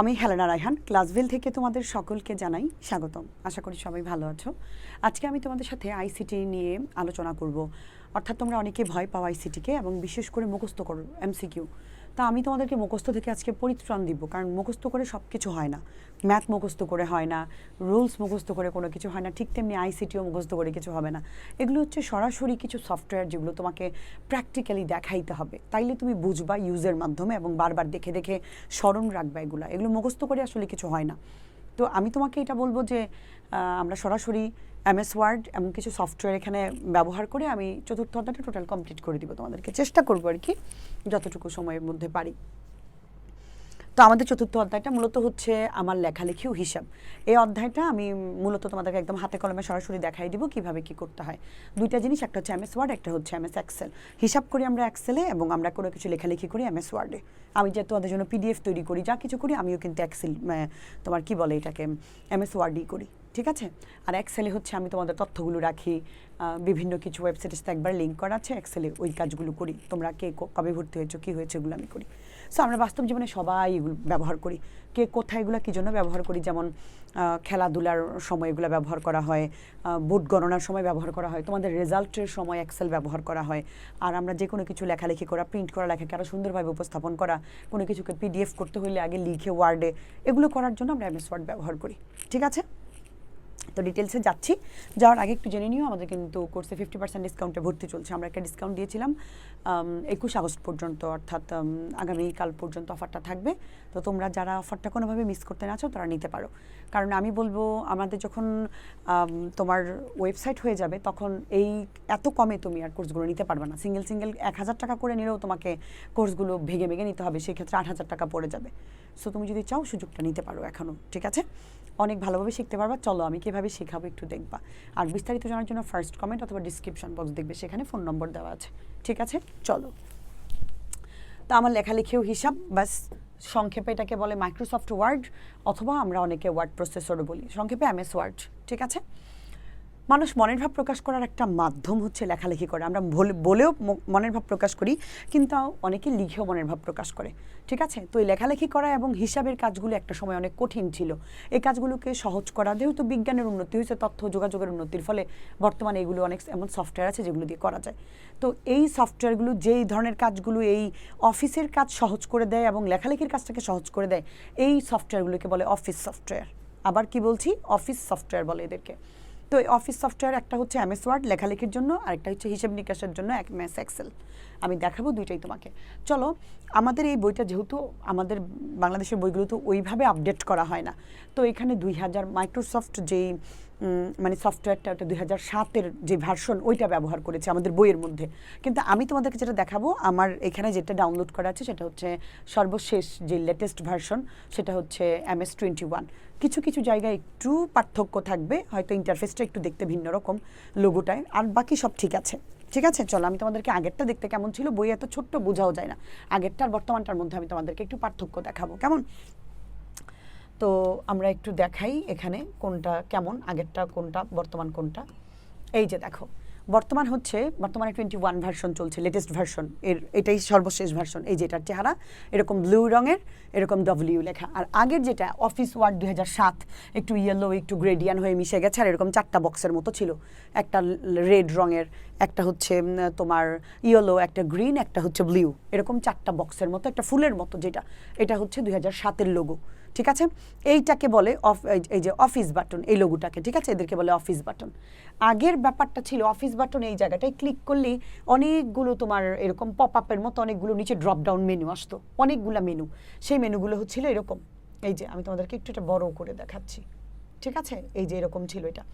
আমি হেলেনা রায়হান ক্লাসভিল থেকে তোমাদের সকলকে জানাই স্বাগতম। আশা করি সবাই ভালো আছো। আজকে আমি তোমাদের সাথে আইসিটি নিয়ে আলোচনা করব। অর্থাৎ তোমরা অনেকে ভয় পাও আইসিটিকে এবং বিশেষ করে মুখস্থ করো এমসিকিউ। তা আমি তোমাদেরকে মুখস্থ থেকে আজকে পরিত্রাণ দিব, কারণ মুখস্থ করে সব কিছু হয় না। ম্যাথ মুখস্থ করে হয় না, রুলস মুখস্থ করে কোনো কিছু হয় না, ঠিক তেমনি আইসিটিও মুখস্থ করে কিছু হবে না। এগুলো হচ্ছে সরাসরি কিছু সফটওয়্যার যেগুলো তোমাকে প্র্যাকটিক্যালি দেখাইতে হবে, তাইলে তুমি বুঝবা ইউজের মাধ্যমে এবং বারবার দেখে দেখে স্মরণ রাখবা। এগুলো মুখস্থ করে আসলে কিছু হয় না। তো আমি তোমাকে এটা বলবো যে আমরা সরাসরি এমএস ওয়ার্ড এমন কিছু সফটওয়্যার এখানে ব্যবহার করে আমি চতুর্থ অধ্যায়টা টোটাল কমপ্লিট করে দিব তোমাদেরকে, চেষ্টা করবো আর কি যতটুকু সময়ের মধ্যে পারি। তো আমাদের চতুর্থ অধ্যায়টা মূলত হচ্ছে আমার লেখালেখি ও হিসাব। এই অধ্যায়টা আমি মূলত তোমাদেরকে একদম হাতে কলমে সরাসরি দেখাই দিব কিভাবে কি করতে হয়। দুইটা জিনিস, একটা হচ্ছে এমএস ওয়ার্ড, একটা হচ্ছে এমএস এক্সেল। হিসাব করি আমরা এক্সেলে এবং আমরা কোনো কিছু লেখালেখি করি এমএস ওয়ার্ডে। আমি যে তোমাদের জন্য পিডিএফ তৈরি করি, যা কিছু করি আমিও কিন্তু এক্সেল তোমার কি বলে এটাকে এমএস ওয়ার্ডই করি, ঠিক আছে। আর এক্সেলে হচ্ছে আমি তোমাদের তথ্যগুলো রাখি, বিভিন্ন কিছু ওয়েবসাইটের সাথে একবার লিঙ্ক করা আছে, এক্সেলে ওই কাজগুলো করি। তোমরা কে কবে ভর্তি হয়েছো, কী হয়েছে, এগুলো আমি করি। সো আমরা বাস্তব জীবনে সবাই এগুলো ব্যবহার করি। কে কোথায় এগুলো কী জন্য ব্যবহার করি, যেমন খেলাধুলার সময় এগুলো ব্যবহার করা হয়, ভোট গণনার সময় ব্যবহার করা হয়, তোমাদের রেজাল্টের সময় এক্সেল ব্যবহার করা হয়। আর আমরা যে কোনো কিছু লেখালেখি করা, প্রিন্ট করা, লেখাকে আরও সুন্দরভাবে উপস্থাপন করা, কোনো কিছুকে পিডিএফ করতে হলে আগে লিখে ওয়ার্ডে, এগুলো করার জন্য আমরা এমএস ওয়ার্ড ব্যবহার করি, ঠিক আছে। তো ডিটেলসে যাচ্ছি, যাওয়ার আগে একটু জেনে নিও আমাদের কিন্তু কোর্সে 50% ডিসকাউন্টে ভর্তি চলছে। আমরা একটা ডিসকাউন্ট দিয়েছিলাম 21 আগস্ট পর্যন্ত, অর্থাৎ আগামীকাল পর্যন্ত অফারটা থাকবে। তো তোমরা যারা অফারটা কোনোভাবে মিস করতে না চাও তারা নিতে পারো, কারণ আমি বলবো আমাদের যখন তোমার ওয়েবসাইট হয়ে যাবে তখন এই এত কমে তুমি আর কোর্সগুলো নিতে পারবে না। সিঙ্গেল 1000 টাকা করে নিলেও তোমাকে কোর্সগুলো ভেঙে ভেঙে নিতে হবে, সেক্ষেত্রে 8000 টাকা পড়ে যাবে। সো তুমি যদি চাও সুযোগটা নিতে পারো এখনও, ঠিক আছে। অনেক ভালোভাবে শিখতে পারবা। চলো আমি কীভাবে শেখাবো একটু দেখবা। আর বিস্তারিত জানার জন্য ফার্স্ট কমেন্ট অথবা ডিসক্রিপশন বক্স দেখবে, সেখানে ফোন নম্বর দেওয়া আছে, ঠিক আছে। চলো, তা আমার লেখালেখিও হিসাব, বাস সংক্ষেপে এটাকে বলে মাইক্রোসফট ওয়ার্ড, অথবা আমরা অনেকে ওয়ার্ড প্রসেসরও বলি, সংক্ষেপে এমএস ওয়ার্ড, ঠিক আছে। মানুষ মনের ভাব প্রকাশ করার একটা মাধ্যম হচ্ছে লেখালেখি করে। আমরা বলেও মনের ভাব প্রকাশ করি, কিন্তু অনেকে লিখেও মনের ভাব প্রকাশ করে, ঠিক আছে। তো এই লেখালেখি করা এবং হিসাবের কাজগুলো একটা সময় অনেক কঠিন ছিল। এই কাজগুলোকে সহজ করা, যেহেতু বিজ্ঞানের উন্নতি হয়েছে, তথ্য যোগাযোগের উন্নতির ফলে বর্তমানে এগুলো অনেক এমন সফটওয়্যার আছে যেগুলো দিয়ে করা যায়। তো এই সফটওয়্যারগুলো যেই ধরনের কাজগুলো এই অফিসের কাজ সহজ করে দেয় এবং লেখালেখির কাজটাকে সহজ করে দেয়, এই সফটওয়্যারগুলোকে বলে অফিস সফটওয়্যার। আবার কি বলছি, অফিস সফটওয়্যার বলে এদেরকে। তো এই অফিস সফটওয়্যার একটা হচ্ছে এমএস ওয়ার্ড লেখালেখির জন্য, আর একটা হচ্ছে হিসাব নিকাশের জন্য এমএস এক্সেল। আমি দেখাবো দুইটাই তোমাকে। চলো, আমাদের এই বইটা যেহেতু আমাদের বাংলাদেশের বইগুলো তো ওইভাবে আপডেট করা হয় না, তো এখানে 2000 মাইক্রোসফট যেই মানে সফটওয়্যারটা, ওটা 2007-এর যে ভার্সন ওইটা ব্যবহার করেছে আমাদের বইয়ের মধ্যে। কিন্তু আমি তোমাদেরকে যেটা দেখাবো, আমার এখানে যেটা ডাউনলোড করা আছে সেটা হচ্ছে সর্বশেষ যে লেটেস্ট ভার্সন, সেটা হচ্ছে MS-21। কিছু কিছু জায়গায় একটু পার্থক্য থাকবে, হয়তো ইন্টারফেসটা একটু দেখতে ভিন্ন রকম লোগোটায়, আর বাকি সব ঠিক আছে, ঠিক আছে। চলো আমি তোমাদেরকে আগেরটা দেখতে কেমন ছিল, বই এত ছোট্ট বোঝাও যায় না, আগেরটার বর্তমানটার মধ্যে আমি তোমাদেরকে একটু পার্থক্য দেখাবো, কেমন। তো আমরা একটু দেখাই এখানে কোনটা কেমন, আগেরটা কোনটা, বর্তমান কোনটা। এই যে দেখো, বর্তমানে 21 ভার্সন চলছে, লেটেস্ট ভার্সন, এটাই সর্বশেষ ভার্সন। এই যেটার চেহারা এরকম ব্লু রঙের, এরকম ডব্লিউ লেখা। আর আগের যেটা অফিস ওয়ার্ড 2007, একটু ইয়েলো একটু গ্রেডিয়ান হয়ে মিশে গেছে, আর এরকম 4টা বক্সের মতো ছিল, একটা রেড রঙের, একটা হচ্ছে তোমার ইয়েলো, একটা গ্রিন, একটা হচ্ছে ব্লু, এরকম 4টা বক্সের মতো, একটা ফুলের মতো, যেটা এটা হচ্ছে 2007-এর লোগো, ঠিক আছে। এইটাকে বলে এই যে অফিস বাটন, এই লোগোটাকে, ঠিক আছে, এদেরকে বলে অফিস বাটন। আগের ব্যাপারটা ছিল অফিস বাটন এই জায়গাটায় ক্লিক করলেই অনেকগুলো তোমার এরকম পপ আপের মতো অনেকগুলো নিচে ড্রপ ডাউন মেনু আসতো, অনেকগুলো মেনু। সেই মেনুগুলো হচ্ছিল এরকম, এই যে আমি তোমাদেরকে একটু এটা বড় করে দেখাচ্ছি, ঠিক আছে। এই যে এরকম ছিল এটা,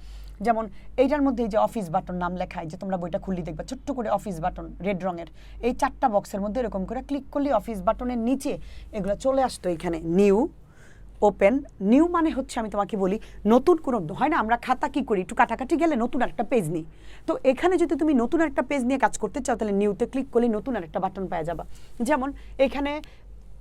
যেমন এইটার মধ্যে এই যে অফিস বাটন নাম লেখা, যে তোমরা বইটা খুললি দেখবা ছোট্ট করে অফিস বাটন রেড রঙের, এই 4টা বক্সের মধ্যে এরকম করে ক্লিক করলে অফিস বাটনের নিচে এগুলো চলে আসতো এখানে। নিউ, ওপেন, নিউ মানে হচ্ছে আমি তোমাকে বলি নতুন কোনো, হয় না আমরা খাতা কি করি, একটু কাটাকাটি গেলে নতুন একটা পেজ নিই। তো এখানে যদি তুমি নতুন একটা পেজ নিয়ে কাজ করতে চাও, তাহলে নিউতে ক্লিক করলে নতুন আর একটা বাটন পাওয়া যাবা। যেমন এখানে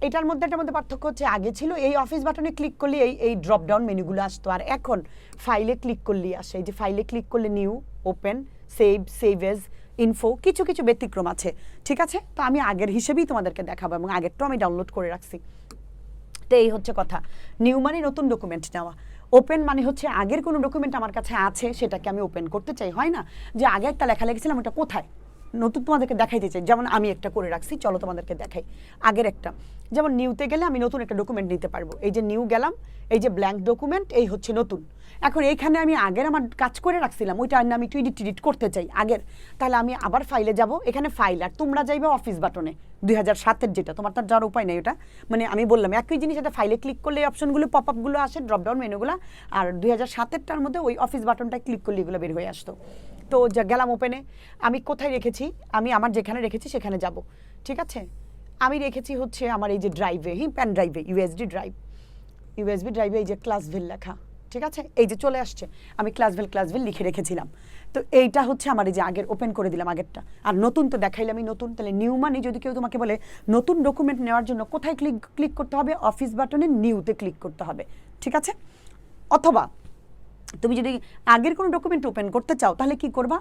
এটার মধ্যে পার্থক্য হচ্ছে, আগে ছিল এই অফিস বাটনে ক্লিক করলে এই ড্রপ ডাউন মেনুগুলো আসতো, আর এখন ফাইলে ক্লিক করলেই আসে। এই যে ফাইলে ক্লিক করলে new, open, save age, info, কিছু কিছু ব্যতিক্রম আছে, ঠিক আছে। তো আমি আগের হিসেবেই তোমাদেরকে দেখাবো, এবং আগেরটাও আমি ডাউনলোড করে রাখছি। তো এই হচ্ছে কথা। নিউ মানে নতুন ডকুমেন্ট নেওয়া, ওপেন মানে হচ্ছে আগের কোনো ডকুমেন্ট আমার কাছে আছে সেটাকে আমি ওপেন করতে চাই। হয় না যে আগে একটা লেখা লিখেছিলাম ওটা কোথায়, নতুন তোমাদেরকে দেখাইতে চাই। যেমন আমি একটা করে রাখছি, চলো তোমাদেরকে দেখাই আগের একটা। যেমন নিউতে গেলে আমি নতুন একটা ডকুমেন্ট নিতে পারবো। এই যে নিউ গেলাম, এই যে ব্ল্যাঙ্ক ডকুমেন্ট, এই হচ্ছে নতুন। এখন এইখানে আমি আগের আমার কাজ করে রাখছিলাম ওইটা আমি একটু এডিট করতে চাই আগের, তাহলে আমি আবার ফাইলে যাব, এখানে ফাইল, আর তোমরা যাইবে অফিস বাটনে 2007-এর যেটা, তোমার তার যাওয়ার উপায় নেই ওটা। মানে আমি বললাম একই জিনিস, এটা ফাইলে ক্লিক করলে এই অপশনগুলো পপ আপগুলো আসে, ড্রপডাউন মেনুগুলো, আর 2007-এরটার মধ্যে ওই অফিস বাটনটা ক্লিক করলে এগুলো বের হয়ে আসতো। তো যা গেলাম ওপেনে, আমি কোথায় রেখেছি, আমি আমার যেখানে রেখেছি সেখানে যাব। ঠিক আছে, আমি রেখেছি হচ্ছে আমার এই যে ড্রাইভে, প্যান ড্রাইভে, ইউএসবি ড্রাইভে এই যে ক্লাসভিল লেখা। ঠিক আছে, এই যে চলে আসছে, আমি ক্লাসভিল লিখে রেখেছিলাম। তো এইটা হচ্ছে আমার এই যে আগের, ওপেন করে দিলাম আগেরটা। আর নতুন তো দেখাইলে আমি নতুন, তাহলে নিউ মানে যদি কেউ তোমাকে বলে নতুন ডকুমেন্ট নেওয়ার জন্য কোথায় ক্লিক করতে হবে, অফিস বাটনে নিউতে ক্লিক করতে হবে। ঠিক আছে, অথবা তুমি যদি আগের কোনো ডকুমেন্ট ওপেন করতে চাও তাহলে কি করবা,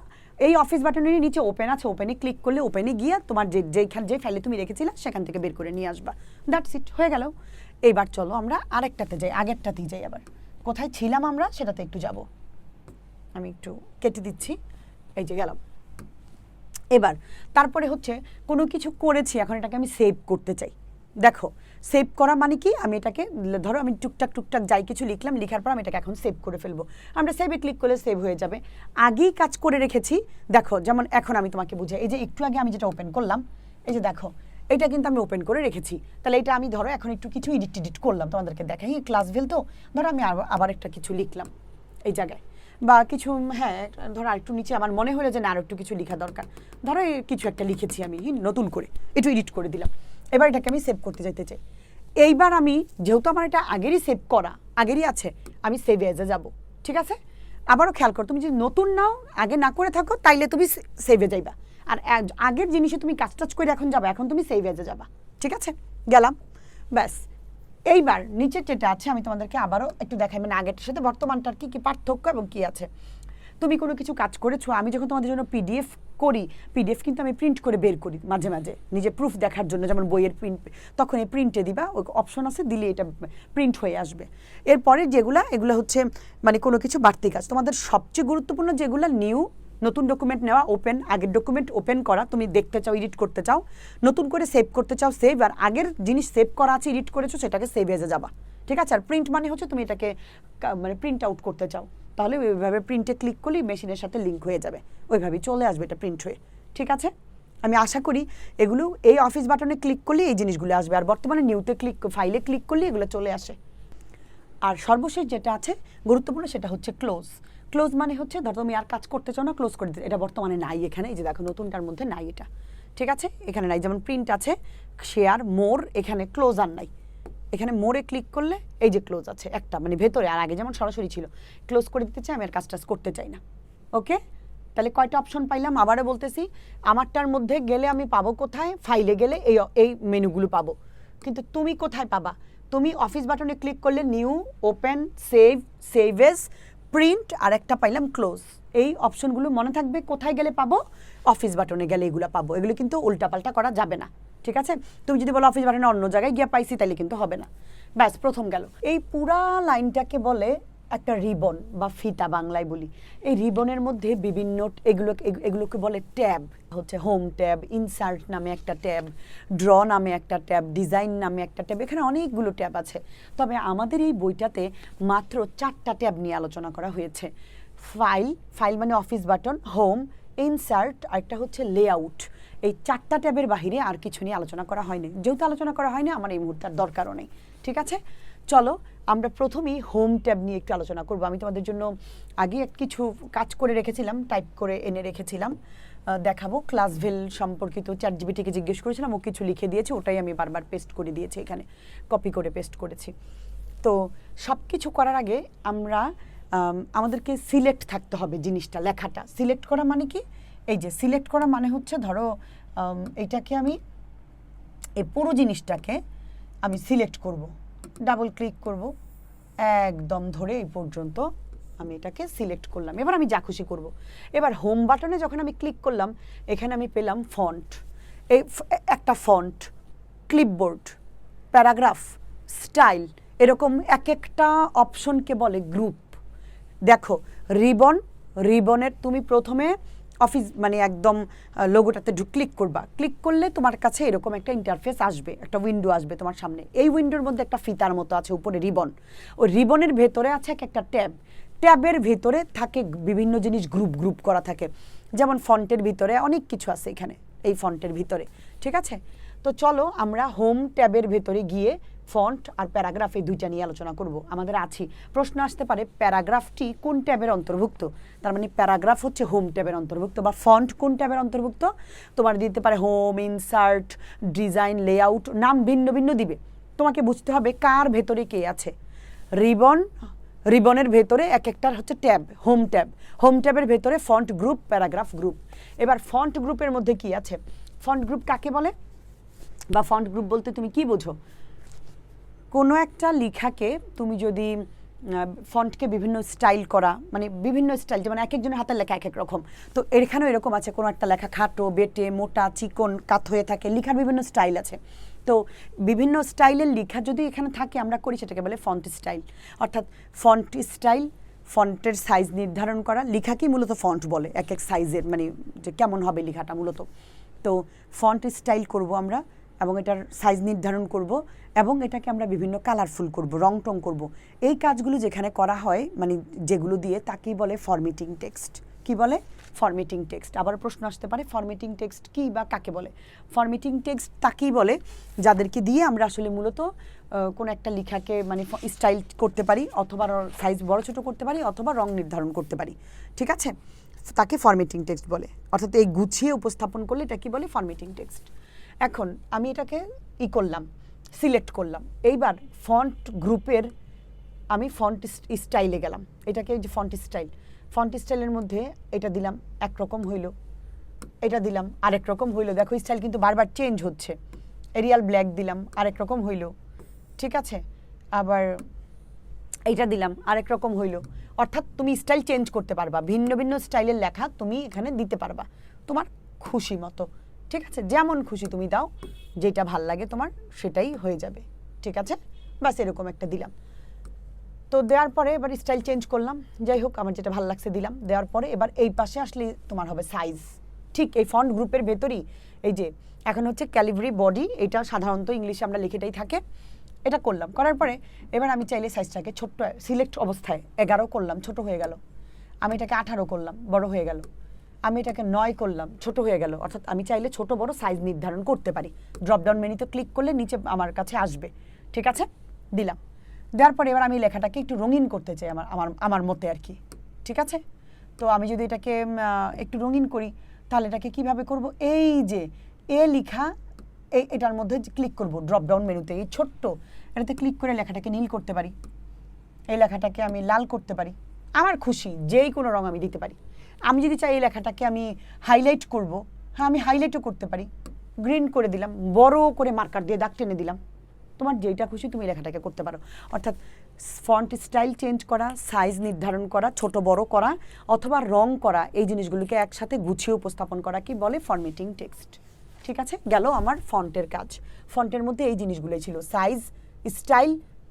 এই অফিস বাটনের নিচে ওপেন আছে, ওপেনে ক্লিক করলে ওপেনে গিয়ে তোমার যে ফাইলে তুমি রেখেছিলে সেখান থেকে বের করে নিয়ে আসবা। দ্যাটস ইট, হয়ে গেল। এইবার চলো আমরা আরেকটাতে যাই, আগেরটাতেই যাই। আবার কোথায় ছিলাম আমরা সেটাতে একটু যাব, আমি একটু কেটে দিচ্ছি, এই যে গেলাম। এবার তারপরে হচ্ছে কোনো কিছু করেছি, এখন এটাকে আমি সেভ করতে চাই। দেখো সেভ করা মানে কি, আমি এটাকে ধরো আমি টুকটাক যাই কিছু লিখলাম, লিখার পর আমি এটাকে এখন সেভ করে ফেলবো। আমরা সেভে ক্লিক করলে সেভ হয়ে যাবে। আগেই কাজ করে রেখেছি, দেখো যেমন এখন আমি তোমাকে বুঝাই, এই যে একটু আগে আমি যেটা ওপেন করলাম, এই যে দেখো এটা কিন্তু আমি ওপেন করে রেখেছি। তাহলে এটা আমি ধরো এখন একটু কিছু এডিট করলাম, তোমাদেরকে দেখাই, ক্লাসভিল তো ধরো আমি আবার একটা কিছু লিখলাম এই জায়গায়, বা কিছু, হ্যাঁ ধরো আরেকটু নিচে আমার মনে হলো যে না আরো একটু কিছু লেখা দরকার, ধরো কিছু একটা লিখেছি আমি নতুন করে, একটু এডিট করে দিলাম। এবার এটাকে আমি সেভ করতে যাইতে চাই। এইবার আমি যেহেতু আমার এটা আগেরই সেভ করা, আগেরই আছে, আমি সেভ এজে যাব। ঠিক আছে, আবারও খেয়াল করো, তুমি যদি নতুন নাও, আগে না করে থাকো, তাইলে তুমি সেভে যাইবা। আর আগের জিনিসে তুমি কাজ করে এখন যাবা, এখন তুমি সেভ এজে যাবা। ঠিক আছে, গেলাম, ব্যাস। এইবার নিচের যেটা আছে আমি তোমাদেরকে আবারও একটু দেখাই, মানে আগেরটার সাথে বর্তমানটার কি পার্থক্য এবং কি আছে। তুমি কোনো কিছু কাজ করেছো, আমি যখন তোমাদের জন্য পিডিএফ করি, পিডিএফ কিন্তু আমি প্রিন্ট করে বের করি মাঝে মাঝে, নিজে প্রুফ দেখার জন্য, যেমন বইয়ের প্রিন্ট, তখন এই প্রিন্টে দিবা, ওই অপশন আছে, দিলে এটা প্রিন্ট হয়ে আসবে। এরপরে এগুলো হচ্ছে মানে কোনো কিছু বাড়তি কাজ। তোমাদের সবচেয়ে গুরুত্বপূর্ণ যেগুলো নিউ, নতুন ডকুমেন্ট নেওয়া, ওপেন, আগের ডকুমেন্ট ওপেন করা, তুমি দেখতে চাও, এডিট করতে চাও, নতুন করে সেভ করতে চাও সেভ, আর আগের জিনিস সেভ করা আছে, এডিট করেছো, সেটাকে সেভ এজে যাবা। ঠিক আছে, আর প্রিন্ট মানে হচ্ছে তুমি এটাকে মানে প্রিন্ট আউট করতে চাও, তাহলে ওইভাবে প্রিন্টে ক্লিক করলেই মেশিনের সাথে লিঙ্ক হয়ে যাবে, ওইভাবেই চলে আসবে এটা প্রিন্ট হয়ে। ঠিক আছে, আমি আশা করি এগুলো এই অফিস বাটনে ক্লিক করলে এই জিনিসগুলো আসবে, আর বর্তমানে নিউতে ফাইলে ক্লিক করলে এগুলো চলে আসে। আর সর্বশেষ যেটা আছে গুরুত্বপূর্ণ সেটা হচ্ছে ক্লোজ মানে হচ্ছে ধরো তুমি আর কাজ করতে চাও না, ক্লোজ করে দিতে। এটা বর্তমানে নাই এখানে, এই যে দেখো নতুনটার মধ্যে নাই এটা। ঠিক আছে, এখানে নাই, যেমন প্রিন্ট আছে, শেয়ার, মোর, এখানে ক্লোজ আর নাই। এখানে মোড়ে ক্লিক করলে এই যে ক্লোজ আছে একটা, মানে ভেতরে, আর আগে যেমন সরাসরি ছিল। ক্লোজ করে দিতে চাই, আমি আর কাজটা করতে চাই না। ওকে, তাহলে কয়টা অপশন পাইলাম, আবারও বলতেছি, আমারটার মধ্যে গেলে আমি পাবো কোথায়, ফাইলে গেলে এই মেনুগুলো পাবো। কিন্তু তুমি কোথায় পাবা, তুমি অফিস বাটনে ক্লিক করলে new, open, save as, print, আর একটা পাইলাম ক্লোজ। এই অপশনগুলো মনে থাকবে, কোথায় গেলে পাবো, অফিস বাটনে গেলে এগুলো পাবো। এগুলো কিন্তু উল্টাপাল্টা করা যাবে না। ঠিক আছে, তুমি যদি বলো অফিস বাটনে অন্য জায়গায় গিয়ে পাইছি, তাহলে কিন্তু হবে না। ব্যাস, প্রথম গেল। এই পুরা লাইনটাকে বলে একটা রিবন বা ফিতা, বাংলায় বলি। এই রিবনের মধ্যে বিভিন্ন এগুলোকে বলে ট্যাব, হচ্ছে হোম ট্যাব, ইনসার্ট নামে একটা ট্যাব, ড্র নামে একটা ট্যাব, ডিজাইন নামে একটা ট্যাব, এখানে অনেকগুলো ট্যাব আছে। তবে আমাদের এই বইটাতে মাত্র 4টা ট্যাব নিয়ে আলোচনা করা হয়েছে। ফাইল মানে অফিস বাটন, হোম, ইনসার্ট, আরেকটা হচ্ছে লেআউট। এই 4টা ট্যাবের বাহিরে আর কিছু নিয়ে আলোচনা করা হয়নি। যেহেতু আলোচনা করা হয়নি, আমার এই মুহূর্তে আর দরকারও নেই। ঠিক আছে, চলো আমরা প্রথমেই হোম ট্যাব নিয়ে একটু আলোচনা করব। আমি তোমাদের জন্য আগে কিছু কাজ করে রেখেছিলাম, টাইপ করে এনে রেখেছিলাম, দেখাবো। ক্লাসভিল সম্পর্কিত চ্যাটজিপিটিকে জিজ্ঞেস করেছিলাম, ও কিছু লিখে দিয়েছে, ওটাই আমি বারবার পেস্ট করে দিয়েছি, এখানে কপি করে পেস্ট করেছি। তো সব কিছু করার আগে আমাদেরকে সিলেক্ট থাকতে হবে, জিনিসটা, লেখাটা সিলেক্ট করা মানে কি, এই যে সিলেক্ট করা মানে হচ্ছে ধরো এইটাকে আমি, এই পুরো জিনিসটাকে আমি সিলেক্ট করব, ডাবল ক্লিক করব, একদম ধরে এই পর্যন্ত আমি এটাকে সিলেক্ট করলাম। এবার আমি যা খুশি করব। এবার হোম বাটনে যখন আমি ক্লিক করলাম, এখানে আমি পেলাম ফন্ট, এই একটা ফন্ট, ক্লিপবোর্ড, প্যারাগ্রাফ, স্টাইল, এরকম এক একটা অপশনকে বলে গ্রুপ। দেখো রিবন, রিবনের তুমি প্রথমে অফিস মানে একদম লোগোটাতে ক্লিক করবা, ক্লিক করলে তোমার কাছে এরকম একটা ইন্টারফেস আসবে, একটা উইন্ডো আসবে তোমার সামনে। এই উইন্ডোর মধ্যে একটা ফিতার মতো আছে উপরে রিবন, ওই রিবনের ভেতরে আছে এক একটা ট্যাব, ট্যাবের ভেতরে থাকে বিভিন্ন জিনিস গ্রুপ গ্রুপ করা থাকে, যেমন ফন্টের ভিতরে অনেক কিছু আছে এখানে এই ফন্টের ভিতরে, ঠিক আছে। তো চলো আমরা হোম ট্যাবের ভেতরে গিয়ে ফন্ট আর প্যারাগ্রাফ এই দুইটা নিয়ে আলোচনা করব। আমাদের আছি প্রশ্ন আসতে পারে প্যারাগ্রাফটি কোন ট্যাবের অন্তর্ভুক্ত, তার মানে প্যারাগ্রাফ হচ্ছে হোম ট্যাবের অন্তর্ভুক্ত, বা ফন্ট কোন ট্যাবের অন্তর্ভুক্ত, তোমার দিতে পারে হোম, ইনসার্ট, ডিজাইন, লেআউট, নাম ভিন্ন ভিন্ন দিবে। তোমাকে বুঝতে হবে কার ভেতরে কে আছে। রিবন, রিবনের ভেতরে এক একটার হচ্ছে ট্যাব, হোম ট্যাব, হোম ট্যাবের ভেতরে ফন্ট গ্রুপ, প্যারাগ্রাফ গ্রুপ। এবার ফন্ট গ্রুপের মধ্যে কি আছে, ফন্ট গ্রুপ কাকে বলে বা ফন্ট গ্রুপ বলতে তুমি কি বোঝো? কোনো একটা লেখাকে তুমি যদি ফন্টকে বিভিন্ন স্টাইল করা, মানে বিভিন্ন স্টাইল, যেমন এক একজনের হাতের লেখা এক এক রকম, তো এখানেও এরকম আছে, কোনো একটা লেখা খাটো, বেটে, মোটা, চিকন, কাত হয়ে থাকে, লেখার বিভিন্ন স্টাইল আছে। তো বিভিন্ন স্টাইলের লেখা যদি এখানে থাকে আমরা করি সেটাকে বলে ফন্ট স্টাইল। অর্থাৎ ফন্ট স্টাইল, ফন্টের সাইজ নির্ধারণ করা, লেখাকেই মূলত ফন্ট বলে, এক এক সাইজের, মানে যে কেমন হবে লেখাটা মূলত। তো ফন্ট স্টাইল করব আমরা, এবং এটার সাইজ নির্ধারণ করব, এবং এটাকে আমরা বিভিন্ন কালারফুল করব, রং টং করব। এই কাজগুলো যেখানে করা হয়, মানে যেগুলো দিয়ে, তাকেই বলে ফরম্যাটিং টেক্সট। কি বলে? Formatting text. আবার প্রশ্ন আসতে পারে ফরম্যাটিং টেক্সট কি বা কাকে বলে? ফরম্যাটিং টেক্সট তাকেই বলে যাদেরকে দিয়ে আমরা আসলে মূলত কোনো একটা লেখাকে মানে স্টাইল করতে পারি, অথবা সাইজ বড় ছোট করতে পারি, অথবা রং নির্ধারণ করতে পারি, ঠিক আছে? তাকে ফরম্যাটিং টেক্সট বলে। অর্থাৎ এই গুছিয়ে উপস্থাপন করলে এটা কি বলে? Formatting text. এখন আমি এটাকে করলাম, সিলেক্ট করলাম। এইবার ফন্ট গ্রুপের আমি ফন্ট স্টাইলে গেলাম, এটাকে যে ফন্ট স্টাইল, ফন্ট স্টাইলের মধ্যে এটা দিলাম একরকম হইল, এটা দিলাম আরেক রকম হইল। দেখো স্টাইল কিন্তু বারবার চেঞ্জ হচ্ছে। এরিয়াল ব্ল্যাক দিলাম আরেক রকম হইল, ঠিক আছে। আবার এইটা দিলাম আরেক রকম হইল। অর্থাৎ তুমি স্টাইল চেঞ্জ করতে পারবা, ভিন্ন ভিন্ন স্টাইলের লেখা তুমি এখানে দিতে পারবা তোমার খুশি মতো, ঠিক আছে। যেমন খুশি তুমি দাও, যেটা ভাল লাগে তোমার সেটাই হয়ে যাবে, ঠিক আছে। বাস এরকম একটা দিলাম। তো দেওয়ার পরে এবার স্টাইল চেঞ্জ করলাম, যাই হোক আমার যেটা ভালো লাগছে দিলাম। দেওয়ার পরে এবার এই পাশে আসলে তোমার হবে সাইজ, ঠিক এই ফন্ট গ্রুপের ভেতরই। এই যে এখন হচ্ছে ক্যালিব্রি বডি, এটা সাধারণত ইংলিশে আমরা লিখেটাই থাকে। এটা করলাম, করার পরে এবার আমি চাইলে সাইজটাকে ছোট্ট সিলেক্ট অবস্থায় 11 করলাম, ছোট হয়ে গেল। আমি এটাকে 18 করলাম, বড় হয়ে গেল। আমি এটাকে 9 করলাম, ছোট হয়ে গেল। অর্থাৎ আমি চাইলে ছোট বড় সাইজ নির্ধারণ করতে পারি। ড্রপডাউন মেনুতে ক্লিক করলে নিচে আমার কাছে আসবে, ঠিক আছে। দিলাম, দেওয়ার পরে এবার আমি লেখাটাকে একটু রঙিন করতে চাই আমার আমার আমার মতে আর কি, ঠিক আছে। তো আমি যদি এটাকে একটু রঙিন করি, তাহলে এটাকে কিভাবে করব? এই যে লেখা, এটার মধ্যে ক্লিক করব ড্রপডাউন মেনুতে, এই ছোট্ট এটাতে ক্লিক করে লেখাটাকে নীল করতে পারি, এই লেখাটাকে আমি লাল করতে পারি, আমার খুশি যেই কোনো রং আমি দিতে পারি। আমি যদি চাই এই লেখাটাকে আমি হাইলাইট করব, হ্যাঁ আমি হাইলাইটও করতে পারি, গ্রিন করে দিলাম, বড় করে মার্কার দিয়ে দাগ টেনে দিলাম। তোমার যেটা খুশি তুমি লেখাটাকে করতে পারো। অর্থাৎ ফন্ট স্টাইল চেঞ্জ করা, সাইজ নির্ধারণ করা, ছোট বড় করা, অথবা রং করা, এই জিনিসগুলোকে একসাথে গুছিয়ে উপস্থাপন করা কি বলে? ফরম্যাটিং টেক্সট, ঠিক আছে। গেল আমার ফন্টের কাজ। ফন্টের মধ্যে এই জিনিসগুলোই ছিল, সাইজ, স্টাইল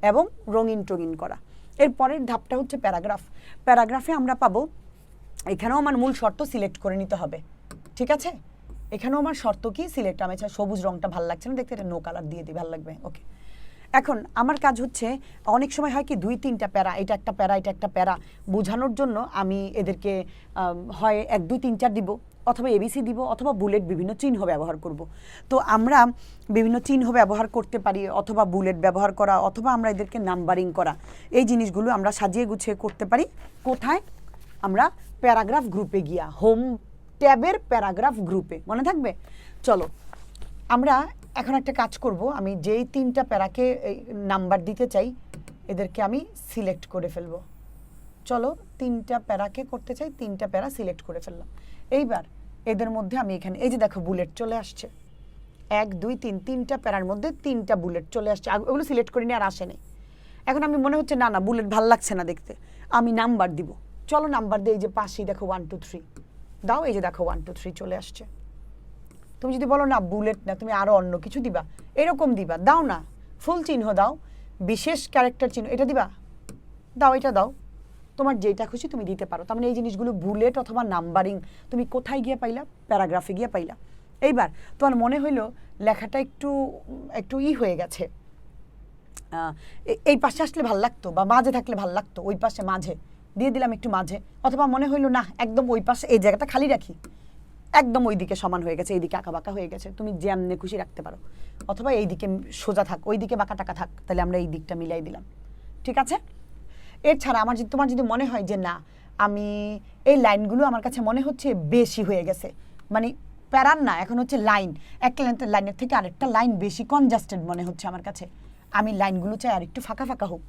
এবং রঙিন টঙিন করা। এর পরের ধাপটা হচ্ছে প্যারাগ্রাফ। প্যারাগ্রাফে আমরা পাবো, এখানেও আমার মূল শর্ত সিলেক্ট করে নিতে হবে, ঠিক আছে। এখানেও আমার শর্ত কি? সিলেক্ট। আমি সবুজ রংটা ভালো লাগছে না দেখতে, এটা নো কালার দিয়ে দিই, ভালো লাগবে, ওকে। এখন আমার কাজ হচ্ছে, অনেক সময় হয় কি 2-3টা প্যারা, এটা একটা প্যারা, এটা একটা প্যারা, বোঝানোর জন্য আমি এদেরকে হয় 1, 2, 3, 4 দিব, অথবা এবিসি দিব, অথবা বুলেট, বিভিন্ন চিহ্ন ব্যবহার করব। তো আমরা বিভিন্ন চিহ্ন ব্যবহার করতে পারি, অথবা বুলেট ব্যবহার করা, অথবা আমরা এদেরকে নাম্বারিং করা, এই জিনিসগুলো আমরা সাজিয়ে গুছিয়ে করতে পারি। কোথায়? আমরা প্যারাগ্রাফ গ্রুপে গিয়া, হোম ট্যাবের প্যারাগ্রাফ গ্রুপে, মনে থাকবে। চলো আমরা এখন একটা কাজ করব, আমি যেই 3টা প্যারাকে নাম্বার দিতে চাই এদেরকে আমি সিলেক্ট করে ফেলব। চলো 3টা প্যারাকে করতে চাই, 3টা প্যারা সিলেক্ট করে ফেললাম। এইবার এদের মধ্যে আমি এখানে এই যে দেখো বুলেট চলে আসছে, 1, 2, 3, 3টা প্যারার মধ্যে 3টা বুলেট চলে আসছে। ওগুলো সিলেক্ট করিনি, আর আসেনি। এখন আমি মনে হচ্ছে না বুলেট ভাল লাগছে না দেখতে, আমি নাম্বার দিব। চলো নাম্বার দিয়ে এই যে পাশেই দেখো 1, 2, 3 দাও, এই যে দেখো 1, 2, 3 চলে আসছে। তুমি যদি বলো না বুলেট না, তুমি আরো অন্য কিছু দিবা, এরকম দিবা, দাও না, ফুল চিহ্ন দাও, বিশেষ ক্যারেক্টার চিহ্ন, এটা দিবা, দাও, এটা দাও, তোমার যেটা খুশি তুমি দিতে পারো। তার মানে এই জিনিসগুলো বুলেট অথবা নাম্বারিং তুমি কোথায় গিয়ে পাইলা? প্যারাগ্রাফে গিয়ে পাইলা। এইবার তোমার মনে হইলো লেখাটা একটু একটু হয়ে গেছে, এই পাশে আসলে ভাল লাগতো বা মাঝে থাকলে ভাল লাগতো, ওই পাশে মাঝে দিয়ে দিলাম একটু মাঝে। অথবা মনে হইলো না একদম ওই পাশে এই জায়গাটা খালি রাখি, একদম ওই দিকে সমান হয়ে গেছে, এইদিকে আঁকা বাঁকা হয়ে গেছে, তুমি যেমনে খুশি রাখতে পারো। অথবা এই দিকে সোজা থাক, ওই দিকে বাঁকা টাকা থাক, তাহলে আমরা এই দিকটা মিলাই দিলাম। ঠিক আছে? এছাড়া তোমার যদি মনে হয় যে না আমি এই লাইনগুলো আমার কাছে মনে হচ্ছে বেশি হয়ে গেছে, মানে প্যারান না, এখন হচ্ছে লাইন, একটা লাইনের থেকে আরেকটা লাইন বেশি কনজাস্টেড মনে হচ্ছে আমার কাছে, আমি লাইনগুলো চাই আর একটু ফাঁকা ফাঁকা হোক।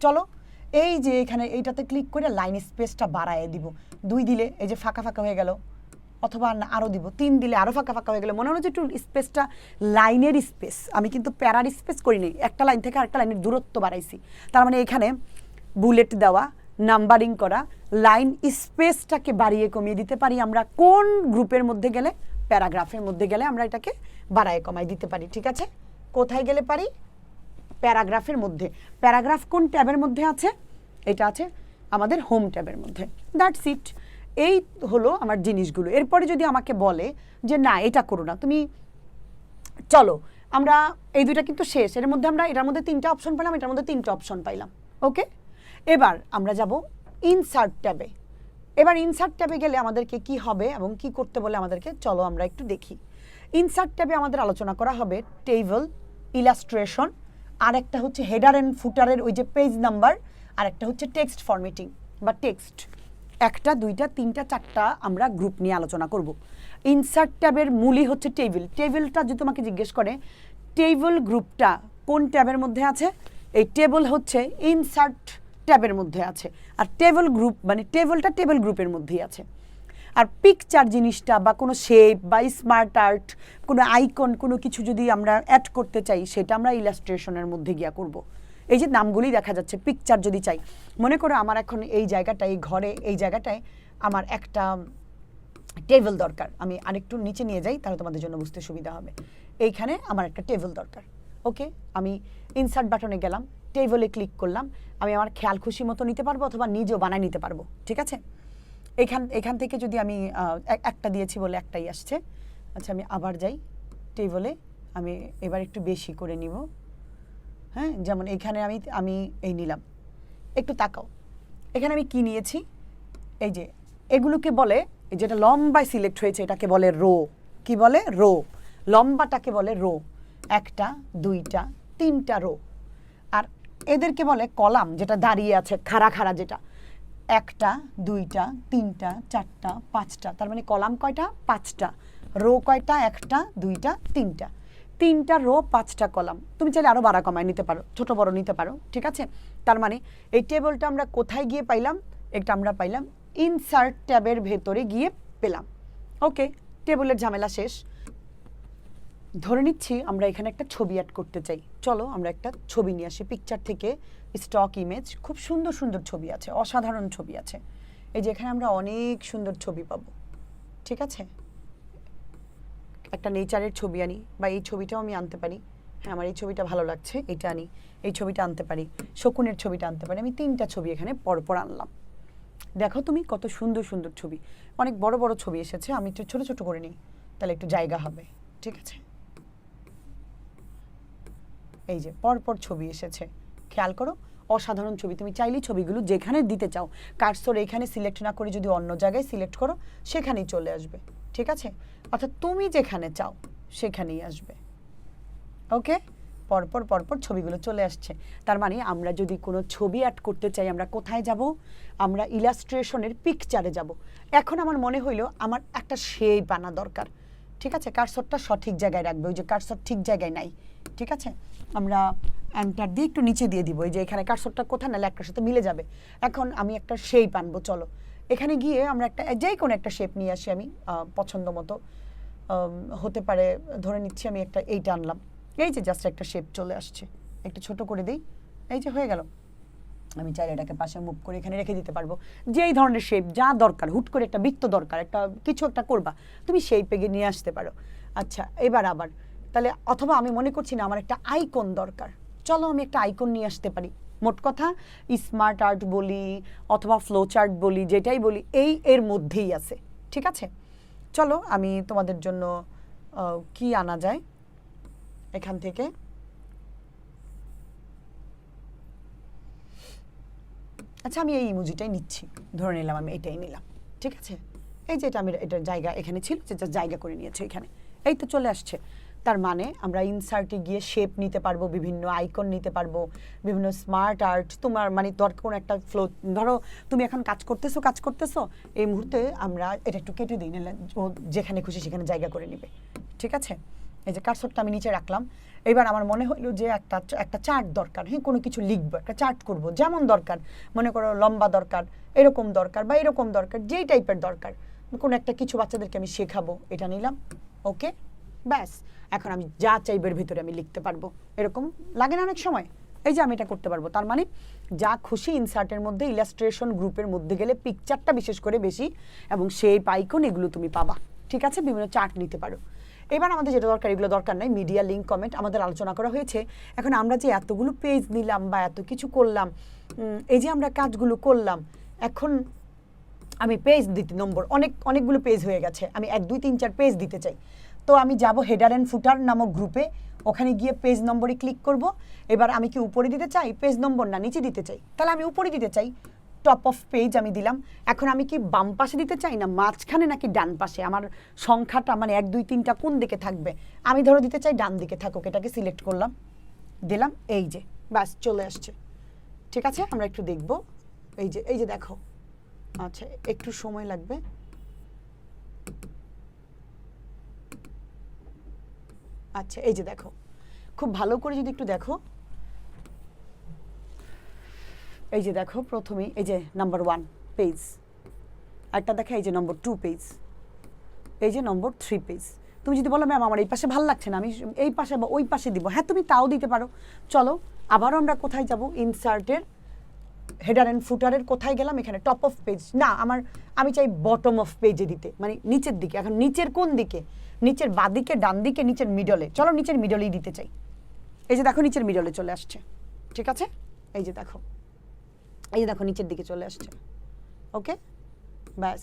চলো এই যে এখানে এইটাতে ক্লিক করে লাইন স্পেসটা বাড়ায় দিব, 2 দিলে এই যে ফাঁকা ফাঁকা হয়ে গেল, অথবা আরও দিব 3 দিলে আরও ফাঁকা ফাঁকা হয়ে গেলে মনে হচ্ছে একটু স্পেসটা লাইনের স্পেস, আমি কিন্তু প্যারার স্পেস করিনি, একটা লাইন থেকে আরেকটা লাইনের দূরত্ব বাড়াইছি। তার মানে এখানে বুলেট দেওয়া, নাম্বারিং করা, লাইন স্পেসটাকে বাড়িয়ে কমিয়ে দিতে পারি আমরা কোন গ্রুপের মধ্যে গেলে? প্যারাগ্রাফের মধ্যে গেলে আমরা এটাকে বাড়ায় কমায় দিতে পারি। ঠিক আছে? কোথায় গেলে পারি? প্যারাগ্রাফের মধ্যে। প্যারাগ্রাফ কোন ট্যাবের মধ্যে আছে? এটা আছে আমাদের হোম ট্যাবের মধ্যে। That's it. এই হলো আমার জিনিসগুলো। এরপরে যদি আমাকে বলে যে না এটা করো না, তুমি চলো আমরা এই দুইটা কিন্তু শেষ, এর মধ্যে আমরা এটার মধ্যে 3টা অপশন পেলাম, এটার মধ্যে 3টা অপশন পাইলাম। ওকে, এবার আমরা যাব ইনসার্ট ট্যাবে। এবার ইনসার্ট ট্যাবে গেলে আমাদেরকে কি হবে এবং কি করতে বলে আমাদেরকে, চলো আমরা একটু দেখি। ইনসার্ট ট্যাবে আমাদের আলোচনা করা হবে টেবল, ইলাস্ট্রেশন, আর একটা হচ্ছে হেডার এন্ড ফুটারের ওই যে পেজ নাম্বার, আর একটা হচ্ছে টেক্সট ফরম্যাটিং বা টেক্সট। 1টা 2টা 3টা 4টা আমরা গ্রুপ নিয়ে আলোচনা করব। ইনসার্ট ট্যাবের মূলই হচ্ছে টেবিল। টেবিলটা যদি তোমাকে জিজ্ঞেস করে টেবল গ্রুপটা কোন ট্যাবের মধ্যে আছে, এই টেবল হচ্ছে ইনসার্ট ট্যাবের মধ্যে আছে, আর টেবল গ্রুপ মানে টেবলটা টেবল গ্রুপের মধ্যেই আছে। আর পিকচার জিনিসটা বা কোনো শেপ বা স্মার্ট আর্ট, কোনো আইকন, কোনো কিছু যদি আমরা অ্যাড করতে চাই সেটা আমরা ইলাস্ট্রেশনের মধ্যে গিয়া করব। এই যে নামগুলোই দেখা যাচ্ছে, পিকচার যদি চাই, মনে করো আমার এখন এই জায়গাটায়, এই ঘরে এই জায়গাটায় আমার একটা টেবিল দরকার, আমি আরেকটু নিচে নিয়ে যাই তাহলে তোমাদের জন্য বুঝতে সুবিধা হবে। এইখানে আমার একটা টেবিল দরকার। ওকে, আমি ইনসার্ট বাটনে গেলাম, টেবিলে ক্লিক করলাম, আমি আমার খেয়াল খুশি মতো নিতে পারবো অথবা নিজেও বানায় নিতে পারবো। ঠিক আছে? এখান থেকে যদি আমি একটা দিয়েছি বলে একটাই আসছে। আচ্ছা, আমি আবার যাই টেবিলে, আমি এবার একটু বেশি করে নিব। হ্যাঁ, যেমন এখানে আমি এই নিলাম, একটু তাকাও, এখানে আমি কি নিয়েছি, এই যে এগুলোকে বলে, যেটা লম্বায় সিলেক্ট হয়েছে এটাকে বলে রো। কি বলে? রো। লম্বাটাকে বলে রো। 1টা 2টা 3টা রো। আর এদেরকে বলে কলাম, যেটা দাঁড়িয়ে আছে খাড়া খাড়া, যেটা 1টা 2টা 3টা 4টা 5টা। তার মানে কলাম কয়টা? 5টা। রো কয়টা? 1টা 2টা 3টা। 3টা রো 5টা কলাম। তুমি চাইলে আরও বাড়া কমায় নিতে পারো, ছোট বড় নিতে পারো। ঠিক আছে? তার মানে এই টেবিলটা আমরা কোথায় গিয়ে পাইলাম? এটা আমরা পাইলাম ইনসার্ট ট্যাবের ভেতরে গিয়ে পেলাম। ওকে, টেবিলের ঝামেলা শেষ। ধরে নিচ্ছি আমরা এখানে একটা ছবি অ্যাড করতে চাই, চলো আমরা একটা ছবি নিয়ে আসি পিকচার থেকে, স্টক ইমেজ। খুব সুন্দর সুন্দর ছবি আছে, অসাধারণ ছবি আছে। এই যে এখানে আমরা অনেক সুন্দর ছবি পাবো। ঠিক আছে? একটা নেচারের ছবি আনি, বা এই ছবিটাও আমি আনতে পারি। হ্যাঁ, আমার এই ছবিটা ভালো লাগছে, এটা আনি। এই ছবিটা আনতে পারি, শকুনের ছবিটা আনতে পারি। আমি 3টা ছবি এখানে পরপর আনলাম। দেখো তুমি কত সুন্দর সুন্দর ছবি, অনেক বড় বড় ছবি এসেছে, আমি একটু ছোট ছোট করে নিই, তাহলে একটু জায়গা হবে। ঠিক আছে? এই যে পরপর ছবি এসেছে, খেয়াল করো, অসাধারণ ছবি। তুমি চাইলেই ছবিগুলো যেখানে দিতে চাও, কার্সর এখানে সিলেক্ট না করে যদি অন্য জায়গায় সিলেক্ট করো, সেখানেই চলে আসবে। ঠিক আছে? অর্থাৎ তুমি যেখানে চাও সেখানেই আসবে। ওকে, পরপর পরপর ছবিগুলো চলে আসছে। তার মানে আমরা যদি কোনো ছবি অ্যাড করতে চাই, আমরা কোথায় যাব? আমরা ইলাস্ট্রেশনের পিকচারে যাব। এখন আমার মনে হইলো আমার একটা শেপ আনা দরকার। ঠিক আছে? কার্সরটা সঠিক জায়গায় রাখবে, ওই যে কার্সর ঠিক জায়গায় নাই। ঠিক আছে? আমরা এন্টার দিয়ে একটু নিচে দিয়ে দিব, এই যে এখানে কার্সরটা কোথায়, নাহলে একটার সাথে মিলে যাবে। এখন আমি একটা শেপ আনবো, চলো এখানে গিয়ে আমরা একটা যে কোনো একটা শেপ নিয়ে আসি। আমি পছন্দ মতো হতে পারে, ধরে নিচ্ছি আমি একটা এইটা আনলাম। এই যে জাস্ট একটা শেপ চলে আসছে, একটু ছোট করে দিই, এই যে হয়ে গেল। আমি চাইলে এটাকে পাশে মুভ করে এখানে রেখে দিতে পারবো। যে এই ধরনের শেপ যা দরকার, হুট করে একটা বৃত্ত দরকার, একটা কিছু একটা করবা, তুমি শেপে গিয়ে নিয়ে আসতে পারো। আচ্ছা, এবার আবার তাহলে, অথবা আমি মনে করছি না আমার একটা আইকন দরকার, চলো আমি একটা আইকন নিয়ে আসতে পারি। মোট কথা স্মার্ট আর্ট বলি অথবা ফ্লো চার্ট বলি, যেটাই বলি এর মধ্যেই আছে। ঠিক আছে, চলো আমি তোমাদের জন্য কি আনা যায় এখান থেকে। আচ্ছা আমি এই ইমোজিটাই নিচ্ছি, ধরে নিলাম আমি এটাই নিলাম। ঠিক আছে, এই যে এটা আমি এটা জায়গা এখানে ছিল, যেটা জায়গা করে নিয়েছে এখানে, এই তো চলে আসছে। তার মানে আমরা ইনসার্টে গিয়ে শেপ নিতে পারবো, বিভিন্ন আইকন নিতে পারবো, বিভিন্ন স্মার্ট আর্ট। তোমার মানে দরকার কোনো একটা ফ্লো, ধরো তুমি এখন কাজ করতেছো এই মুহূর্তে আমরা এটা একটু কেটে দিই, নিলে ও যেখানে খুশি সেখানে জায়গা করে নিবে। ঠিক আছে, এই যে কার্সরটা আমি নিচে রাখলাম। এবার আমার মনে হলো যে একটা চার্ট দরকার, হ্যাঁ কোনো কিছু লিখবো, একটা চার্ট করব, যেমন দরকার মনে করো লম্বা দরকার, এরকম দরকার বা এরকম দরকার, যেই টাইপের দরকার, কোনো একটা কিছু বাচ্চাদেরকে আমি শেখাবো, এটা নিলাম। ওকে, ব্যাস এখন আমি যা চাইবের ভিতরে আমি লিখতে পারবো। এরকম লাগে না অনেক সময়? এই যে আমি এটা করতে পারবো। তার মানে যা খুশি ইনসার্টের মধ্যে, ইলাস্ট্রেশন গ্রুপের মধ্যে গেলে পিকচারটা বিশেষ করে বেশি এবং শেপ আইকন এগুলো তুমি পাবা। ঠিক আছে, বিভিন্ন চার্ট নিতে পারো। এবার আমাদের যেটা দরকার, এগুলো দরকার নাই, মিডিয়া লিঙ্ক কমেন্ট আমাদের আলোচনা করা হয়েছে। এখন আমরা যে এতগুলো পেজ নিলাম বা এত কিছু করলাম, এই যে আমরা কাজগুলো করলাম, এখন আমি পেজ দিতে নম্বর অনেকগুলো পেজ হয়ে গেছে, আমি 1 2 3 4 পেজ দিতে চাই। তো আমি যাব হেডার অ্যান্ড ফুটার নামক গ্রুপে, ওখানে গিয়ে পেজ নম্বরে ক্লিক করব। এবার আমি কি উপরে দিতে চাই পেজ নম্বর, না নিচে দিতে চাই? তাহলে আমি উপরে দিতে চাই, টপ অফ পেজ আমি দিলাম। এখন আমি কি বাম পাশে দিতে চাই, না মাঝখানে, নাকি ডান পাশে? আমার সংখ্যাটা মানে 1 2 3টা কোন দিকে থাকবে? আমি ধরো দিতে চাই ডান দিকে থাকুক, এটাকে সিলেক্ট করলাম, দিলাম, এই যে ব্যাস চলে আসছে। ঠিক আছে, আমরা একটু দেখব। এই যে দেখো, আচ্ছা একটু সময় লাগবে। আচ্ছা এই যে দেখো, খুব ভালো করে যদি একটু দেখো, এই যে দেখো প্রথমেই এই যে নাম্বার 1 পেজ, একটা দেখা এই যে নম্বর 2 পেজ, এই যে নম্বর 3 পেজ। তুমি যদি বলো ম্যাম আমার এই পাশে ভালো লাগছে না, আমি এই পাশে বা ওই পাশে দিব, হ্যাঁ তুমি তাও দিতে পারো। চলো আবারও আমরা কোথায় যাব, ইনসার্টের হেডার অ্যান্ড ফুটারের কোথায় গেলাম, এখানে টপ অফ পেজ, না আমি চাই বটম অফ পেজে দিতে, মানে নিচের দিকে। এখন নিচের কোন দিকে? নিচের বাঁদিকে, ডান দিকে, নিচের মিডলে? চলো নিচের মিডলেই দিতে চাই। এই যে দেখো নিচের মিডলে চলে আসছে। ঠিক আছে, এই যে দেখো নিচের দিকে চলে আসছে। ওকে, ব্যাস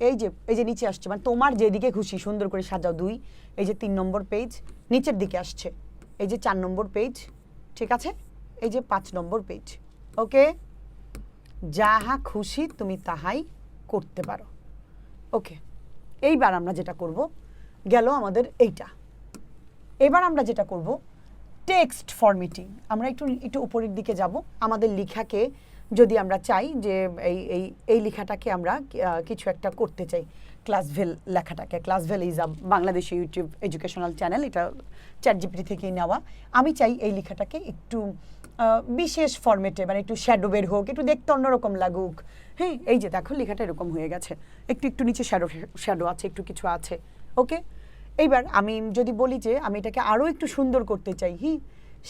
এই যে নিচে আসছে, মানে তোমার যেদিকে খুশি সুন্দর করে সাজাও। 2, এই যে 3 নম্বর পেজ নিচের দিকে আসছে, এই যে 4 নম্বর পেজ। ঠিক আছে, এই যে 5 নম্বর পেজ। ওকে, যাহা খুশি তুমি তাহাই করতে পারো। ওকে, এইবার আমরা যেটা করব, গেল আমাদের এইটা। এবার আমরা যেটা করব টেক্সট ফরম্যাটিং। আমরা একটু উপরের দিকে যাব। আমাদের লেখাকে যদি আমরা চাই যে এই লেখাটাকে আমরা কিছু একটা করতে চাই, ক্লাসভেল লেখাটাকে, Classvel is a Bangladeshi YouTube educational channel, এটা চ্যাটজিপিটি থেকেই নেওয়া। আমি চাই এই লেখাটাকে একটু বিশেষ ফরম্যাটে, মানে একটু শ্যাডো বের হোক, একটু দেখতে অন্যরকম লাগুক। হ্যাঁ, এই যে দেখো লেখাটা এরকম হয়ে গেছে, একটু নিচে শ্যাডো আছে, একটু কিছু আছে। ওকে, এইবার আমি যদি বলি যে আমি এটাকে আরও একটু সুন্দর করতে চাই,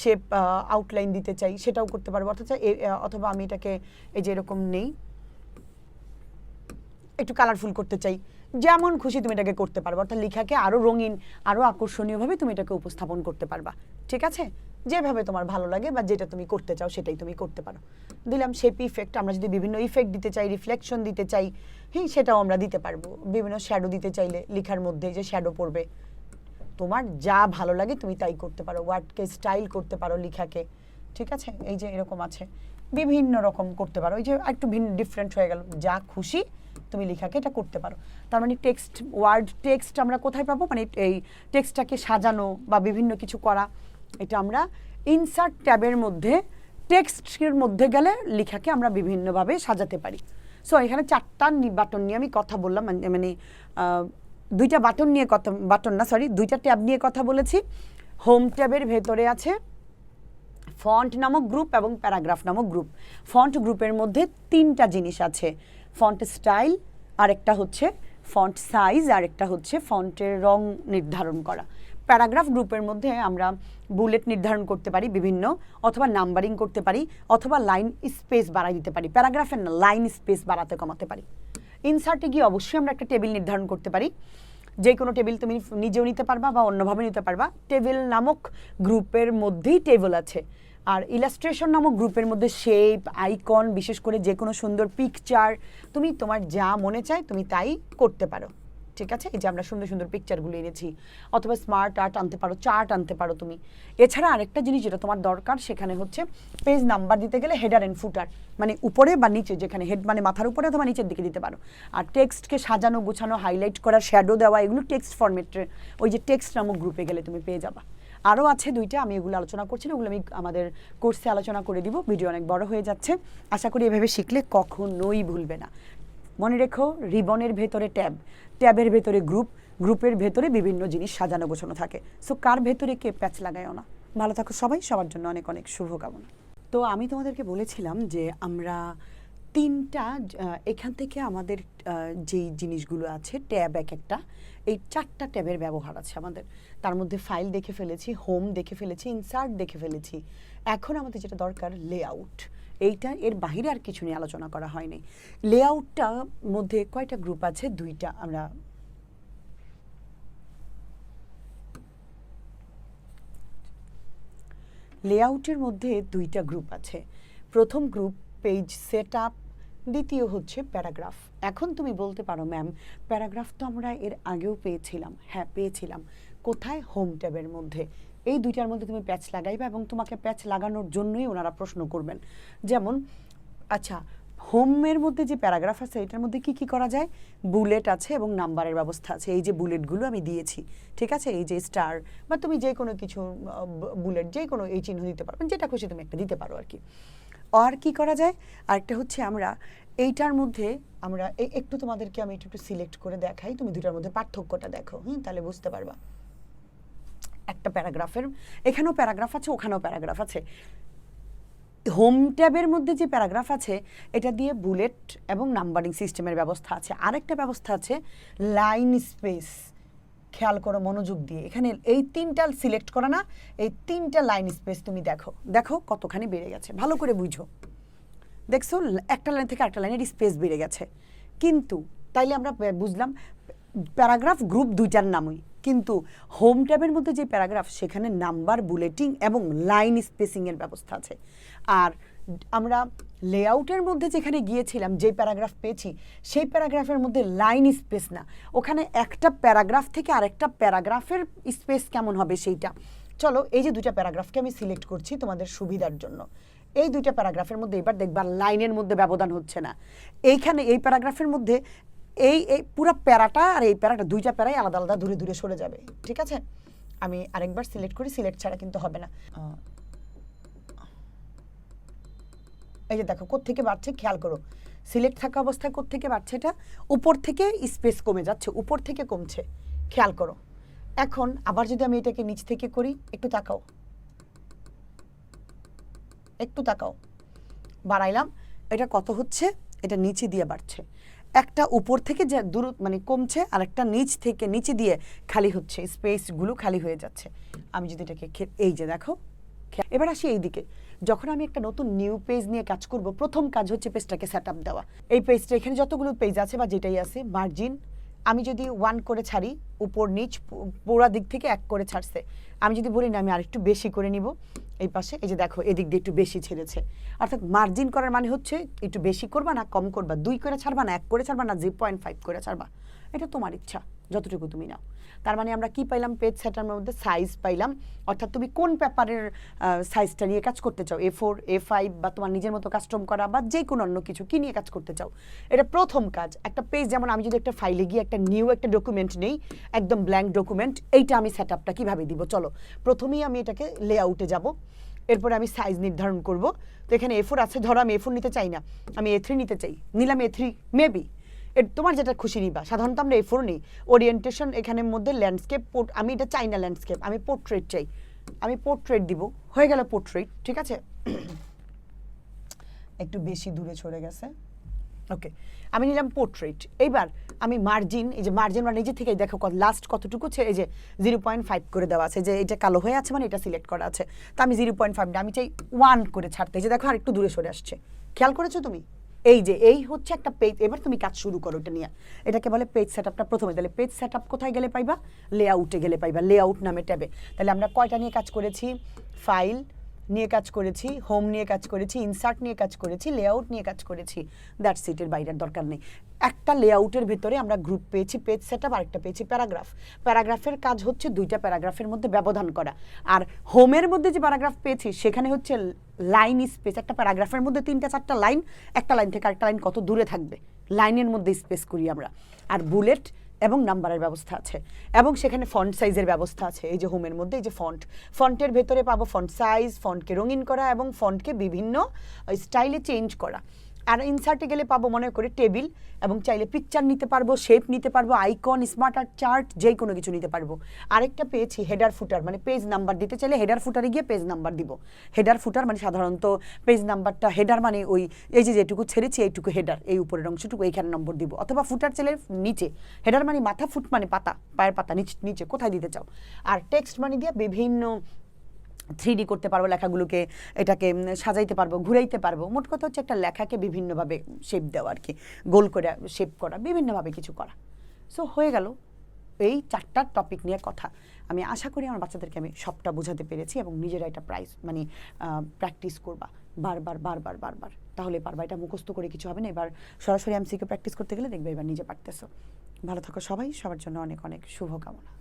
শেপ আউটলাইন দিতে চাই, সেটাও করতে পারবো। অথবা আমি এটাকে এই যে এরকম নেই, একটু কালারফুল করতে চাই, যেমন খুশি তুমি এটাকে করতে পারবে। অর্থাৎ লেখাকে আরও রঙিন, আরও আকর্ষণীয়ভাবে তুমি এটাকে উপস্থাপন করতে পারবা। ঠিক আছে, যেভাবে তোমার ভালো লাগে বা যেটা তুমি করতে চাও সেটাই তুমি করতে পারো। দিলাম শেপ ইফেক্ট। আমরা যদি বিভিন্ন ইফেক্ট দিতে চাই, রিফ্লেকশন দিতে চাই, সেটাও আমরা দিতে পারবো। বিভিন্ন শ্যাডো দিতে চাইলে লেখার মধ্যে যে শ্যাডো পড়বে, তোমার যা ভালো লাগে তুমি তাই করতে পারো। ওয়ার্ডকে স্টাইল করতে পারো লেখাকে। ঠিক আছে, এই যে এরকম আছে, বিভিন্ন রকম করতে পারো। এই যে একটু ভিন্ন ডিফারেন্ট হয়ে গেল, যা খুশি তুমি লেখাকে এটা করতে পারো। তার মানে টেক্সট আমরা কোথায় পাবো, মানে এই টেক্সটটাকে সাজানো বা বিভিন্ন কিছু করা, এটা আমরা ইনসার্ট ট্যাবের মধ্যে টেক্সটের মধ্যে গেলে লেখাকে আমরা বিভিন্নভাবে সাজাতে পারি। সো এখানে 4টা বাটন নিয়ে আমি কথা বললাম, মানে 2টা বাটন নিয়ে দুইটা ট্যাব নিয়ে কথা বলেছি। হোম ট্যাবের ভেতরে আছে ফন্ট নামক গ্রুপ এবং প্যারাগ্রাফ নামক গ্রুপ। ফন্ট গ্রুপের মধ্যে 3টা জিনিস আছে, ফন্ট স্টাইল, আরেকটা হচ্ছে ফন্ট সাইজ, আরেকটা হচ্ছে ফন্টের রং নির্ধারণ করা। প্যারাগ্রাফ গ্রুপের মধ্যে আমরা বুলেট নির্ধারণ করতে পারি বিভিন্ন, অথবা নাম্বারিং করতে পারি, অথবা লাইন স্পেস বাড়াই দিতে পারি। প্যারাগ্রাফের না, লাইন স্পেস বাড়াতে কমাতে পারি। ইনসার্টে গিয়ে অবশ্যই আমরা একটা টেবিল নির্ধারণ করতে পারি। যে কোনো টেবিল তুমি নিজেও নিতে পারবা বা অন্যভাবে নিতে পারবা। টেবিল নামক গ্রুপের মধ্যেই টেবিল আছে, আর ইলাস্ট্রেশন নামক গ্রুপের মধ্যে শেপ, আইকন, বিশেষ করে যে কোনো সুন্দর পিকচার, তুমি তোমার যা মনে চায় তুমি তাই করতে পারো। ঠিক আছে, এই যে আমরা সুন্দর সুন্দর পিকচারগুলো এনেছি, অথবা স্মার্ট আর্ট আনতে পারো, চার্ট আনতে পারো তুমি। এছাড়া আরেকটা জিনিস যেটা তোমার দরকার সেখানে হচ্ছে পেজ নাম্বার দিতে গেলে হেডার অ্যান্ড ফুটার, মানে উপরে বা নিচে, যেখানে হেড মানে মাথার উপরে অথবা নিচের দিকে দিতে পারো। আর টেক্সটকে সাজানো, গোছানো, হাইলাইট করা, শ্যাডো দেওয়া, এগুলো টেক্সট ফরম্যাটের ওই যে টেক্সট নামক গ্রুপে গেলে তুমি পেয়ে যাবা। আরও আছে 2টা, আমি এগুলো আলোচনা করছি না, ওগুলো আমি আমাদের কোর্সে আলোচনা করে দিব। ভিডিও অনেক বড় হয়ে যাচ্ছে, আশা করি এভাবে শিখলে কখনোই ভুলবে না। মনে রেখো, রিবনের ভেতরে ট্যাব, ট্যাবের ভেতরে গ্রুপ, গ্রুপের ভেতরে বিভিন্ন জিনিস সাজানো গোছানো থাকে। সো কার ভেতরে কে প্যাচ লাগায়ও না। ভালো থাকো সবাই, সবার জন্য অনেক অনেক শুভকামনা। তো আমি তোমাদেরকে বলেছিলাম যে আমরা 3টা এখান থেকে আমাদের যেই জিনিসগুলো আছে ট্যাব, এক একটা, এই 4টা ট্যাবের ব্যবহার আছে আমাদের। তার মধ্যে ফাইল দেখে ফেলেছি, হোম দেখে ফেলেছি, ইনসার্ট দেখে ফেলেছি। এখন আমাদের যেটা দরকার লেআউট। এইটা, এর বাহিরে আর কিছু নিয়ে আলোচনা করা হয়নি। লেআউটটা মধ্যে কয়টা গ্রুপ আছে? 2টা। আমরা লেআউটের মধ্যে 2টা গ্রুপ আছে। প্রথম গ্রুপ পেজ সেট আপ, দ্বিতীয় হচ্ছে প্যারাগ্রাফ। এখন তুমি বলতে পারো ম্যাম প্যারাগ্রাফ তো আমরা এর আগেও পেয়েছিলাম। হ্যাঁ পেয়েছিলাম। কোথায়? হোম ট্যাবের মধ্যে। এই 2টার মধ্যে তুমি প্যাচ লাগাইবা এবং তোমাকে প্যাচ লাগানোর জন্যই ওনারা প্রশ্ন করবেন। যেমন আচ্ছা, হোমের মধ্যে যে প্যারাগ্রাফ আছে এটার মধ্যে কি কি করা যায়? বুলেট আছে এবং নাম্বারের ব্যবস্থা আছে। এই যে বুলেটগুলো আমি দিয়েছি, ঠিক আছে, এই যে স্টার বা তুমি যে কোনো কিছু বুলেট, যে কোনো এই চিহ্ন দিতে পারো, যেটা খুশি তুমি একটা দিতে পারো আর কি। আর কি করা যায়? আরেকটা হচ্ছে আমরা এইটার মধ্যে আমরা একটু তোমাদেরকে আমি একটু সিলেক্ট করে দেখাই, তুমি 2টার মধ্যে পার্থক্যটা দেখো, তাহলে বুঝতে পারবা। একটা প্যারাগ্রাফের, এখানেও প্যারাগ্রাফ আছে, ওখানেও প্যারাগ্রাফ আছে। হোম ট্যাবের মধ্যে যে প্যারাগ্রাফ আছে এটা দিয়ে বুলেট এবং নাম্বারিং সিস্টেমের ব্যবস্থা আছে। আরেকটা ব্যবস্থা আছে লাইন স্পেস। খেয়াল করো মনোযোগ দিয়ে, এখানে এই 3টা সিলেক্ট করা না, এই 3টা লাইন স্পেস তুমি দেখো, দেখো কতখানি বেড়ে গেছে, ভালো করে বুঝো। দেখছো একটা লাইন থেকে আরেকটা লাইনের স্পেস বেড়ে গেছে। কিন্তু তাইলে আমরা বুঝলাম প্যারাগ্রাফ গ্রুপ 2টার নামই, কিন্তু হোম ট্যাবের মধ্যে যে প্যারাগ্রাফ সেখানে নাম্বার, বুলেটিং এবং লাইন স্পেসিংয়ের ব্যবস্থা আছে। আর আমরা লেআউটের মধ্যে যেখানে গিয়েছিলাম, যে প্যারাগ্রাফ পেয়েছি সেই প্যারাগ্রাফের মধ্যে লাইন স্পেস না, ওখানে একটা প্যারাগ্রাফ থেকে আরেকটা প্যারাগ্রাফের স্পেস কেমন হবে সেইটা। চলো এই যে 2টা প্যারাগ্রাফকে আমি সিলেক্ট করছি তোমাদের সুবিধার জন্য। এই 2টা প্যারাগ্রাফের মধ্যে এবার দেখবা লাইনের মধ্যে ব্যবধান হচ্ছে না। এইখানে এই প্যারাগ্রাফের মধ্যে এই পুরো প্যারাটা আর এই প্যারাটা, 2টা প্যারাই আলাদা আলাদা দূরে দূরে সরে যাবে। ঠিক আছে, আমি আরেকবার সিলেক্ট করি, সিলেক্ট ছাড়া কিন্তু হবে না। এই যে দেখো কোত্থেকে বাড়ছে, খেয়াল করো। সিলেক্ট থাকা অবস্থায় কোত্থেকে বাড়ছে? এটা উপর থেকে স্পেস কমে যাচ্ছে, উপর থেকে কমছে, খেয়াল করো। এখন আবার যদি আমি এটাকে নিচ থেকে করি, একটু তাকাও, একটু তাকাও, বাড়াইলাম, এটা কত হচ্ছে? এটা নিচে দিয়ে বাড়ছে। একটা উপর থেকে যে দূর মানে কমছে, আর একটা নিচ থেকে নিচে দিয়ে খালি হচ্ছে, স্পেসগুলো খালি হয়ে যাচ্ছে। আমি যদি এটাকে এই যে দেখো, এবার আসি এই দিকে। যখন আমি একটা নতুন নিউ পেজ নিয়ে কাজ করব, প্রথম কাজ হচ্ছে পেজটাকে সেট আপ দেওয়া। এই পেজটা এখানে যতগুলো পেজ আছে বা যেটাই আছে, মার্জিন আমি যদি 1 করে ছাড়ি, উপর নিচ পুরা দিক থেকে 1 করে ছাড়ছে। আমি যদি বলি না আমি আরেকটু বেশি করে নিব, এই পাশে এই যে দেখো এদিক দিয়ে একটু বেশি ছেড়েছে। অর্থাৎ মার্জিন করার মানে হচ্ছে একটু বেশি করবা না কম করবা, 2 করে ছাড়বা না 1 করে ছাড়বা না 0.5 করে ছাড়বা, এটা তোমার ইচ্ছা, যতটুকু তুমি নাও। তার মানে আমরা কি পাইলাম? পেজ সেটার মধ্যে সাইজ পাইলাম। অর্থাৎ তুমি কোন পেপারের সাইজটা নিয়ে কাজ করতে চাও, A4, A5 বা তোমার নিজের মতো কাস্টম করা বা যে কোনো অন্য কিছু কি নিয়ে কাজ করতে চাও, এটা প্রথম কাজ। একটা পেজ, যেমন আমি যদি একটা ফাইলে গিয়ে একটা নিউ একটা ডকুমেন্ট নেই, একদম ব্ল্যাঙ্ক ডকুমেন্ট, এইটা আমি সেট আপটা কীভাবে দিব? চলো প্রথমেই আমি এটাকে লেআউটে যাব, এরপরে আমি সাইজ নির্ধারণ করব। তো এখানে A4 আছে, ধরো আমি A4 নিতে চাই না, আমি A3 নিতে চাই, নিলাম A3, মেবি তোমার যেটা খুশি নিবা। সাধারণত আমরা A4 নিই। ওরিয়েন্টেশন এখানের মধ্যে ল্যান্ডস্কেপ, আমি এটা চাই না ল্যান্ডস্কেপ, আমি পোর্ট্রেট চাই, আমি পোর্ট্রেট দিব, হয়ে গেল পোর্ট্রেট। ঠিক আছে, একটু বেশি দূরে সরে গেছে, ওকে, আমি নিলাম পোর্ট্রেট। এইবার আমি মার্জিন, এই যে মার্জিন মানে নিজে থেকেই দেখো লাস্ট কতটুকু, এই যে 0.5 করে দেওয়া আছে, যে এটা কালো হয়ে আছে মানে এটা সিলেক্ট করা আছে। তো আমি 0.5 আমি চাই 1 করে ছাড়তে, এই যে দেখো আর একটু দূরে সরে আসছে, খেয়াল করেছো তুমি? এই যে এই হচ্ছে একটা পেজ। এবার তুমি কাজ শুরু করো এটা নিয়ে, এটাকে বলে পেজ সেটআপটা প্রথমে। তাহলে পেজ সেটআপ কোথায় গেলে পাইবা? লেআউটে গেলে পাইবা, লেআউট নামে ট্যাবে। তাহলে আমরা কয়টা নিয়ে কাজ করেছি? ফাইল, নিয়ে কাজ করেছি, হোম নিয়ে কাজ করেছি, ইনসার্ট নিয়ে কাজ করেছি, লেআউট নিয়ে কাজ করেছি, দ্যাটস ইট, এর বাইরের দরকার নেই। একটা লেআউটের ভেতরে আমরা গ্রুপ পেয়েছি, পেজ সেটআপ, আরেকটা পেয়েছি প্যারাগ্রাফ। প্যারাগ্রাফের কাজ হচ্ছে দুইটা প্যারাগ্রাফের মধ্যে ব্যবধান করা। আর হোমের মধ্যে যে প্যারাগ্রাফ পেয়েছি সেখানে হচ্ছে লাইন স্পেস। একটা প্যারাগ্রাফের মধ্যে 3-4টা লাইন, একটা লাইন থেকে আরেকটা লাইন কত দূরে থাকবে, লাইনের মধ্যে স্পেস করি আমরা। আর বুলেট এবং নাম্বারের ব্যবস্থা আছে, এবং সেখানে ফন্ট সাইজের ব্যবস্থা আছে। এই যে হোমের মধ্যে এই যে ফন্টের ভেতরে পাবো ফন্ট সাইজ, ফন্টকে রঙিন করা এবং ফন্টকে বিভিন্ন স্টাইলে চেঞ্জ করা। আর ইনসার্টে গেলে পাবো মনে করে টেবিল, এবং চাইলে পিকচার নিতে পারবো, শেপ নিতে পারবো, আইকন, স্মার্ট আর্ট, চার্ট, যে কোনো কিছু নিতে পারবো। আরেকটা পেয়েছি হেডার ফুটার, মানে পেজ নাম্বার দিতে চাইলে হেডার ফুটারে গিয়ে পেজ নাম্বার দিব। হেডার ফুটার মানে সাধারণত পেজ নাম্বারটা, হেডার মানে ওই এই যে যেটুকু ছেড়েছি এইটুকু হেডার, এই উপরের অংশটুকু এইখানে নম্বর দিব। অথবা ফুটার চাইলে নিচে, হেডার মানে মাথা, ফুট মানে পাতা, পায়ের পাতা, নিচে কোথায় দিতে চাও। আর টেক্সট মানে দিয়ে বিভিন্ন 3D করতে পারবো লেখাগুলোকে, এটাকে সাজাইতে পারবো, ঘুরাইতে পারবো। মোট কথা হচ্ছে একটা লেখাকে বিভিন্নভাবে শেপ দেওয়া আর কি, গোল করে শেপ করা, বিভিন্নভাবে কিছু করা। সো হয়ে গেল এই 4টা টপিক নিয়ে কথা। আমি আশা করি আমার বাচ্চাদেরকে আমি সবটা বোঝাতে পেরেছি, এবং নিজেরা এটা মানে প্র্যাকটিস করবা বারবার বারবার বারবার, তাহলে পারবা। এটা মুখস্থ করে কিছু হবে না। এবার সরাসরি এমসিকিউ প্র্যাকটিস করতে গেলে দেখবে এবার নিজে পারতেছো। ভালো থাকো সবাই, সবার জন্য অনেক অনেক শুভকামনা।